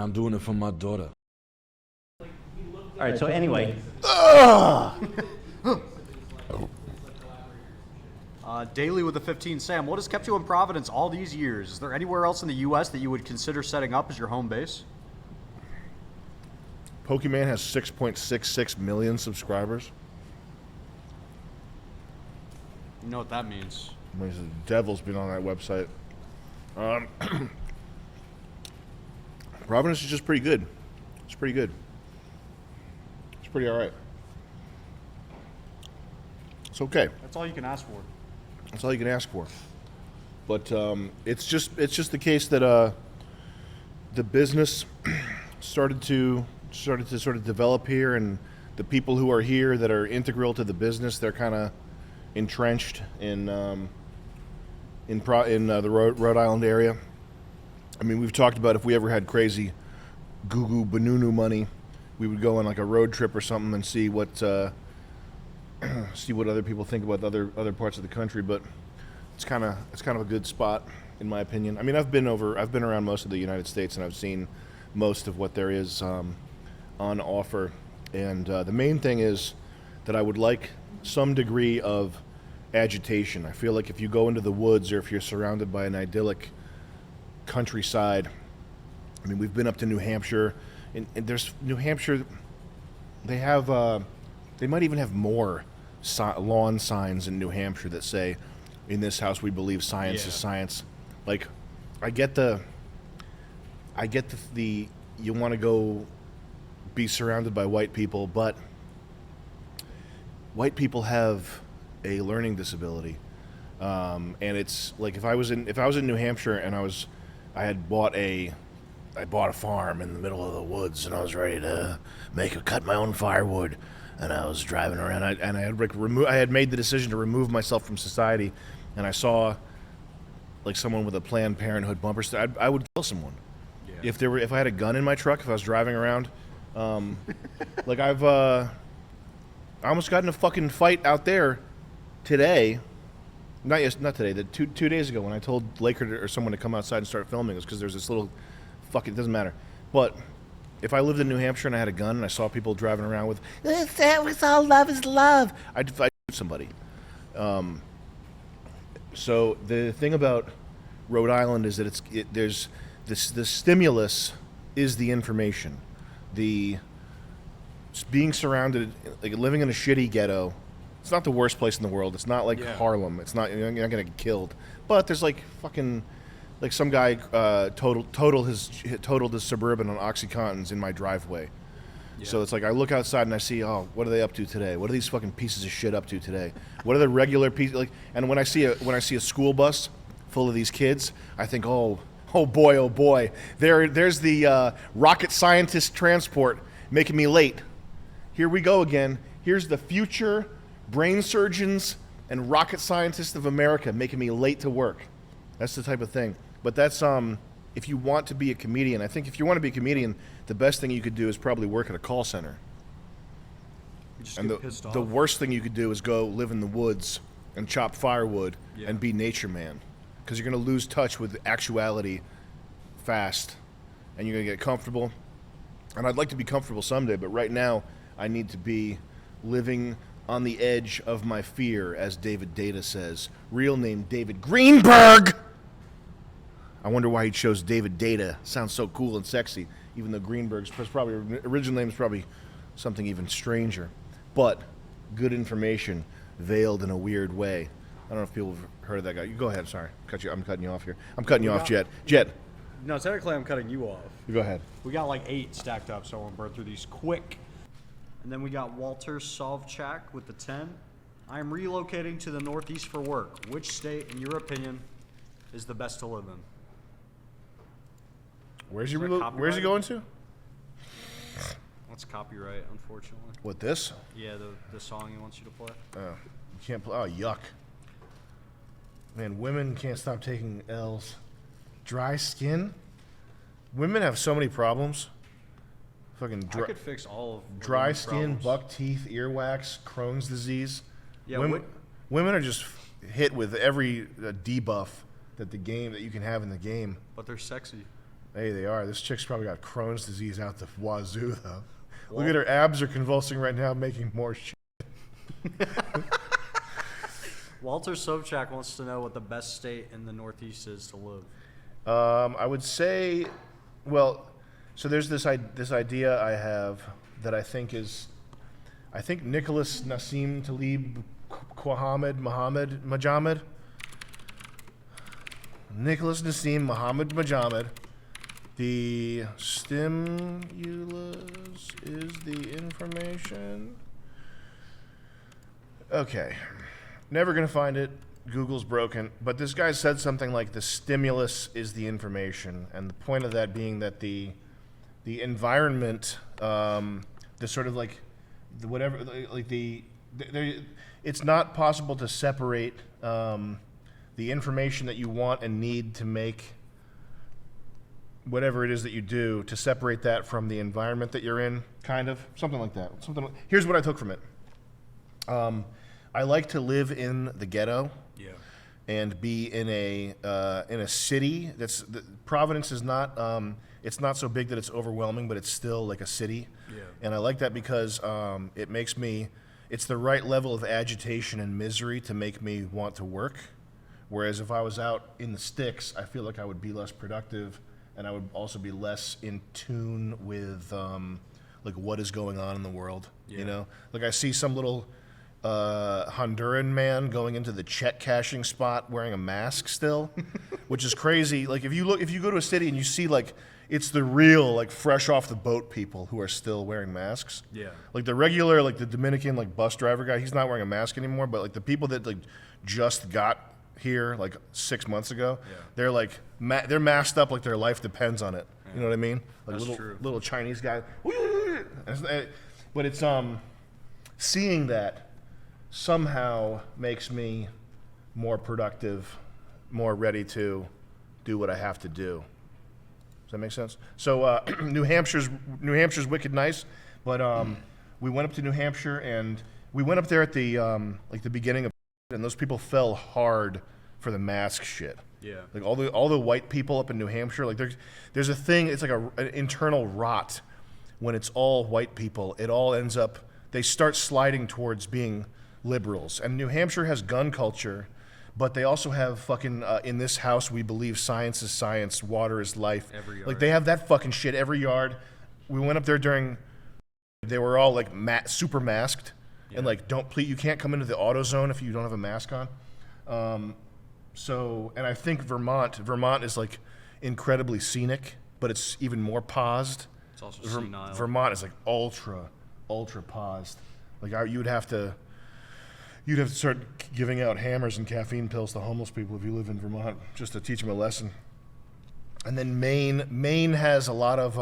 I'm doing it for my daughter. All right, so anyway. Daily with the 15. Sam, what has kept you in Providence all these years? Is there anywhere else in the U.S. that you would consider setting up as your home base? Pokemon has 6.66 million subscribers. You know what that means. The devil's been on that website. Providence is just pretty good. It's pretty good. It's pretty all right. It's okay. That's all you can ask for. That's all you can ask for. But it's just the case that the business started to sort of develop here, and the people who are here that are integral to the business, they're kind of entrenched in the Rhode Island area. I mean, we've talked about if we ever had crazy goo-goo banunu money, we would go on like a road trip or something and see what other people think about other parts of the country. But it's kind of a good spot in my opinion. I mean, I've been around most of the United States, and I've seen most of what there is on offer. And the main thing is that I would like some degree of agitation. I feel like if you go into the woods, or if you're surrounded by an idyllic countryside, I mean, we've been up to New Hampshire, and there's New Hampshire, they have, they might even have more lawn signs in New Hampshire that say, in this house we believe science is science. Like, I get the you want to go be surrounded by white people, but white people have a learning disability, and it's like if I was in New Hampshire and I bought a farm in the middle of the woods, and I was ready to cut my own firewood, and I was driving around, I had made the decision to remove myself from society, and I saw like someone with a Planned Parenthood bumper sticker, I would kill someone. Yeah. If I had a gun in my truck, if I was driving around, like I almost got in a fucking fight out there today. Not today. 2 days ago, when I told Laker or someone to come outside and start filming, it was because there's this little it doesn't matter. But if I lived in New Hampshire and I had a gun and I saw people driving around with "that was all love is love," I'd shoot somebody. So the thing about Rhode Island is that there's the stimulus is the information, the being surrounded, like living in a shitty ghetto. It's not the worst place in the world. It's not like Harlem. It's not, you're not gonna get killed. But there's like fucking, like some guy totaled his Suburban on OxyContins in my driveway. Yeah. So it's like I look outside and I see, oh, what are they up to today? What are these fucking pieces of shit up to today? What are the regular people like? And when I see a school bus full of these kids, I think, oh boy, there's the rocket scientist transport making me late. Here we go again. Here's the future brain surgeons and rocket scientists of America making me late to work. That's the type of thing. But that's if you want to be a comedian, I think if you want to be a comedian, the best thing you could do is probably work at a call center. And the worst thing you could do is go live in the woods and chop firewood and be nature man, because you're going to lose touch with actuality fast, and you're going to get comfortable. And I'd like to be comfortable someday, but right now I need to be living on the edge of my fear, as David Data says. Real name David Greenberg. I wonder why he chose David Data. Sounds so cool and sexy, even though Greenberg's probably original name is probably something even stranger. But good information veiled in a weird way. I don't know if people have heard of that guy. You go ahead. Sorry, I'm cutting you off here. I'm cutting you off, Jet. No, technically I'm cutting you off. You go ahead. We got like 8 stacked up, so I want to burn through these quick. And then we got Walter Sovchak with the 10. I am relocating to the Northeast for work. Which state, in your opinion, is the best to live in? Where's he going to? That's copyright, unfortunately. What, this? Yeah, the song he wants you to play. Oh, you can't play. Oh, yuck. Man, women can't stop taking L's. Dry skin? Women have so many problems. Fucking I could fix all of dry skin, problems. buck teeth, earwax, Crohn's disease. Yeah, women are just hit with every debuff that you can have in the game. But they're sexy. Hey, they are. This chick's probably got Crohn's disease out the wazoo, though. Look at her abs are convulsing right now, making more shit. Walter Sobchak wants to know what the best state in the Northeast is to live. I would say, well, so there's this idea I have that I think Nicholas Nassim Taleb Muhammad. Nicholas Nassim Muhammad Majamid. The stimulus is the information. Okay. Never going to find it. Google's broken. But this guy said something like the stimulus is the information. And the point of that being that the environment, the sort of like, the whatever, like it's not possible to separate the information that you want and need to make whatever it is that you do, to separate that from the environment that you're in, kind of. Something like that. Here's what I took from it. I like to live in the ghetto. Yeah. And be in a city Providence is not it's not so big that it's overwhelming, but it's still like a city. Yeah. And I like that because it makes me, it's the right level of agitation and misery to make me want to work. Whereas if I was out in the sticks, I feel like I would be less productive, and I would also be less in tune with like what is going on in the world. Yeah. You know, like I see some little Honduran man going into the check cashing spot wearing a mask still, which is crazy. Like if you go to a city and you see like it's the real like fresh off the boat people who are still wearing masks. Yeah. Like the regular like the Dominican like bus driver guy, he's not wearing a mask anymore. But like the people that like just got here like 6 months ago, Yeah. they're like they're masked up like their life depends on it. You know what I mean? Like That's true. little Chinese guy. But it's seeing that somehow makes me more productive, more ready to do what I have to do. Does that make sense? So New Hampshire's wicked nice, but we went up to New Hampshire and we went up there at the like the beginning of, and those people fell hard for the mask shit. Yeah. Like all the white people up in New Hampshire, like there's a thing. It's like an internal rot when it's all white people. It all ends up, they start sliding towards being liberals. And New Hampshire has gun culture, but they also have fucking in this house we believe science is science, water is life. Every yard. Like they have that fucking shit every yard. We went up there they were all like super masked. Yeah. And like, you can't come into the auto zone if you don't have a mask on. So, and I think Vermont is like incredibly scenic, but it's even more paused. It's also senile. Vermont is like ultra paused. Like you'd have to start giving out hammers and caffeine pills to homeless people if you live in Vermont, just to teach them a lesson. And then Maine has a lot of,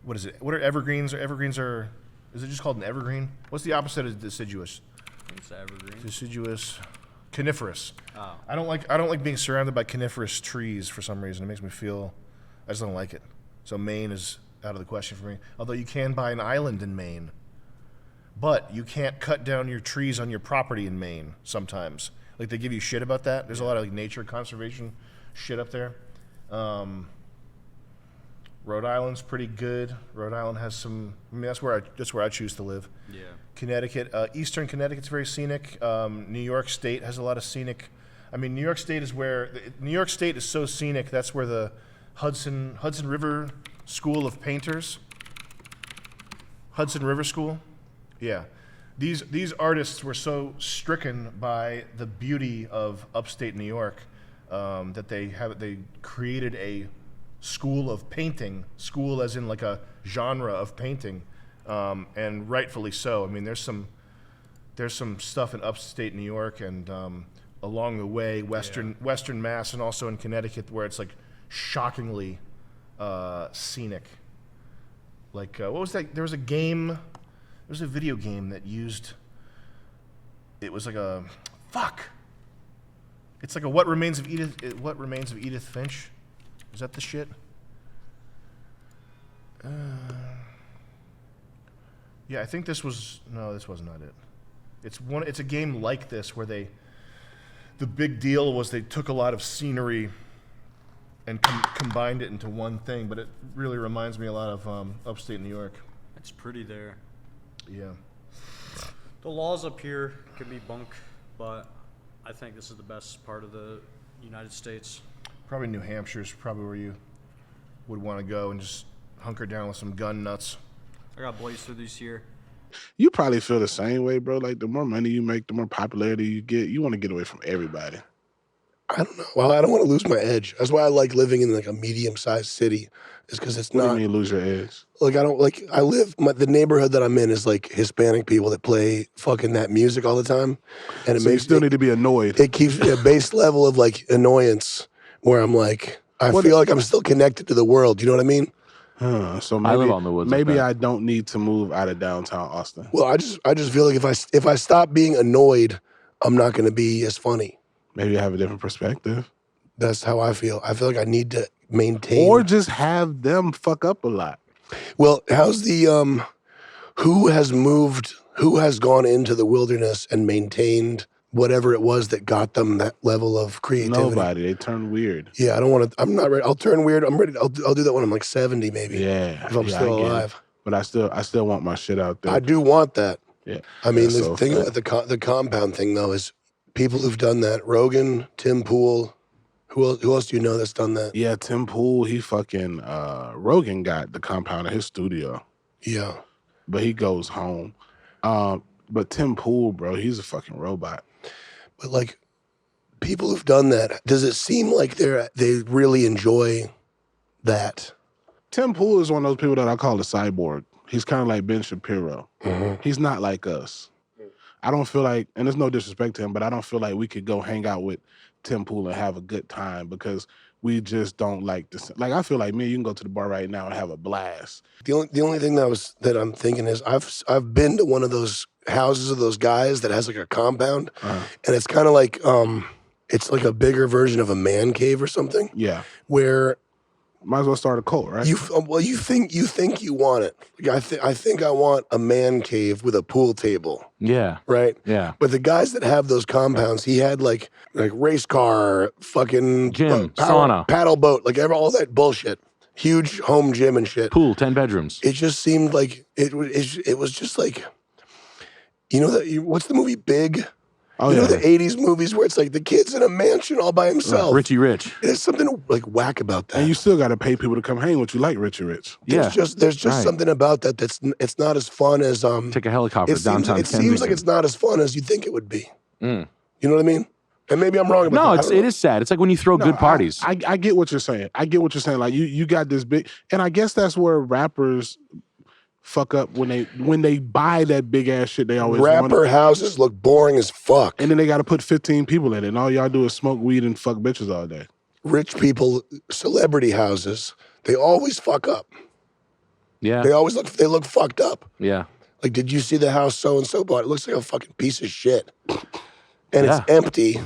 what is it? What are evergreens? Is it just called an evergreen? What's the opposite of deciduous? I think it's evergreen. Deciduous, coniferous. Oh. I don't like being surrounded by coniferous trees for some reason. It makes me feel, I just don't like it. So Maine is out of the question for me. Although you can buy an island in Maine, but you can't cut down your trees on your property in Maine sometimes. Like they give you shit about that. There's a lot of like nature conservation shit up there. Rhode Island's pretty good. Rhode Island has some. I mean, that's where I choose to live. Yeah. Connecticut, Eastern Connecticut's very scenic. New York State has a lot of scenic. I mean, New York State is so scenic. That's where the Hudson River School of Painters. Hudson River School. Yeah. These artists were so stricken by the beauty of upstate New York that they created a school of painting, school as in like a genre of painting, and rightfully so. I mean, there's some stuff in upstate New York and along the way, Western Mass, and also in Connecticut, where it's like shockingly scenic. Like what was that? There was a video game that used. It was like a fuck. It's like a What Remains of Edith Finch. Is that the shit? Yeah, I think this was not it. It's a game like this where the big deal was they took a lot of scenery and combined it into one thing. But it really reminds me a lot of upstate New York. It's pretty there. Yeah. The laws up here can be bunk, but I think this is the best part of the United States. Probably New Hampshire's probably where you would want to go and just hunker down with some gun nuts. I got blazed through this year. You probably feel the same way, bro. Like the more money you make, the more popularity you get. You want to get away from everybody. I don't know. Well, I don't want to lose my edge. That's why I like living in like a medium-sized city. Is because it's What do not you mean lose your edge? like I don't like. I live the neighborhood that I'm in is like Hispanic people that play fucking that music all the time, and it So you makes still need to be annoyed. it keeps a base level of like annoyance where I'm like I feel like I'm still connected to the world. You know what I mean? So I maybe, live on the woods. maybe I don't need to move out of downtown Austin. Well, I just feel like if I stop being annoyed, I'm not going to be as funny. Maybe I have a different perspective. That's how I feel. I feel like I need to maintain. Or just have them fuck up a lot. Well, how's the who has gone into the wilderness and maintained whatever it was that got them that level of creativity? Nobody. They turn weird. Yeah, I don't want to. I'm not ready. I'll turn weird. I'm ready. I'll do that when I'm like 70, maybe. Yeah. if I'm yeah, still I get it. alive. But I still want my shit out there. I do want that. Yeah. I mean, That's the so thing fair. about the compound thing though is people who've done that. Rogan, Tim Pool. Who else do you know that's done that? Yeah, Tim Pool, he fucking Rogan got the compound of his studio, Yeah. but he goes home. But Tim Pool, bro, he's a fucking robot. But like people who've done that, does it seem like they really enjoy that? Tim Pool is one of those people that I call a cyborg. He's kind of like Ben Shapiro. He's not like us. I don't feel like, and there's no disrespect to him, but I don't feel like we could go hang out with Tim Pool and have a good time because we just don't like this. Like I feel like me, you can go to the bar right now and have a blast. The only thing that I'm thinking is I've been to one of those houses of those guys that has like a compound, and it's kind of like it's like a bigger version of a man cave or something. Yeah, Where might as well start a cult, right? you think you want it. Like I think I want a man cave with a pool table, Yeah. right? Yeah. But the guys that have those compounds, he had like race car, fucking Gym, sauna. paddle boat, like all that bullshit. Huge home gym and shit. Pool, 10 bedrooms. It just seemed like it was just like, what's the movie Big? Oh, you know yeah. the 80s movies where it's like the kid's in a mansion all by himself. Richie Rich. There's something like whack about that. And you still got to pay people to come hang with you like Richie Rich. There's Yeah. just Right. something about that it's not as fun as Take a helicopter it seems downtown like Kensington. it's not as fun as you think it would be. Mm. You know what I mean? And maybe I'm wrong about No, that. it is sad. It's like when you throw good parties. I get what you're saying. I get what you're saying. Like you got this big, and I guess that's where rappers fuck up when they buy that big ass shit they always Rapper wanted. houses look boring as fuck. And then they got to put 15 people in it, and all y'all do is smoke weed and fuck bitches all day. Rich people, celebrity houses, they always fuck up. Yeah. They look fucked up. Yeah. Like, did you see the house so-and-so bought? It looks like a fucking piece of shit. And Yeah. it's empty.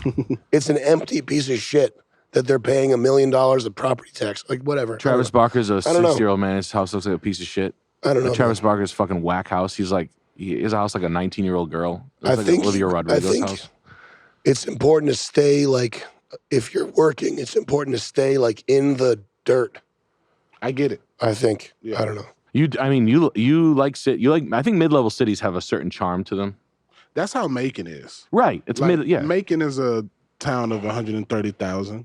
It's an empty piece of shit that they're paying $1 million of property tax. Like, whatever. Travis Barker's a don't know. 60-year-old man. His house looks like a piece of shit. I don't know. Travis Barker's fucking whack house. He's like, his house like a 19-year-old girl. It's I like think- Olivia I Rodrigo's think- house. It's important to stay, like, if you're working, it's important to stay, like, in the dirt, I get it. I think. Yeah. I don't know. I think mid-level cities have a certain charm to them. That's how Macon is. Right. It's Like, yeah. Macon is a town of 130,000,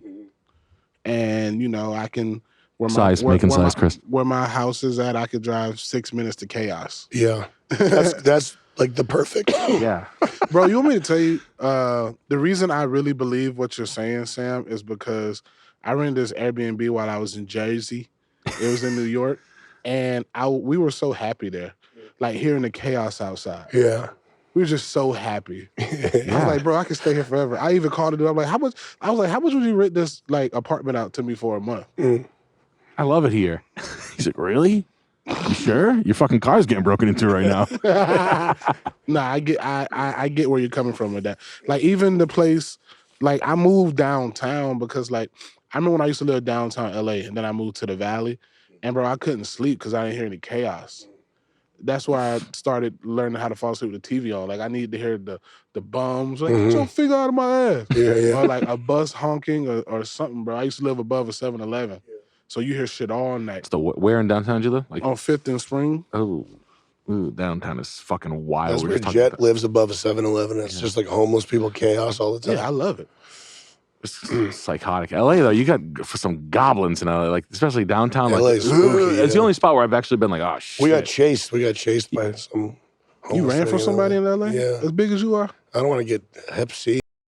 and I can Macon size, Chris. Where my house is at, I could drive 6 minutes to chaos. Yeah. That's like the perfect. Yeah. Bro, you want me to tell you, the reason I really believe what you're saying, Sam, is because I rented this Airbnb while I was in Jersey. It was in New York, and we were so happy there, like hearing the chaos outside. Yeah. We were just so happy. I was like, bro, I can stay here forever. I even called it. I'm like, how much? I was like, how much would you rent this apartment out to me for a month? I love it here. He's like, really? You sure? Your fucking car's getting broken into right now. Nah, I get where you're coming from with that. Like even the place, like I moved downtown because like I remember when I used to live downtown LA and then I moved to the Valley, and bro, I couldn't sleep because I didn't hear any chaos. that's why I started learning how to fall asleep with the TV on. Like I need to hear the bums like get your finger out of my ass. Yeah. Or like a bus honking or something, bro. I used to live above a 7-Eleven. So you hear shit all night. It's where in downtown did you live? Like On 5th and Spring. oh, ooh, downtown is fucking wild. That's We're where just talking Jet about lives above a 7-Eleven. It's just like homeless people chaos all the time. Yeah, I love it. It's psychotic. LA though, you got for some goblins in LA, like especially downtown. LA Like is spooky, it's the yeah. only spot where I've actually been like, oh shit. We got chased. We got chased by some. You homeless ran thing from somebody in LA? Yeah. As big as you are? I don't want to get Hep C.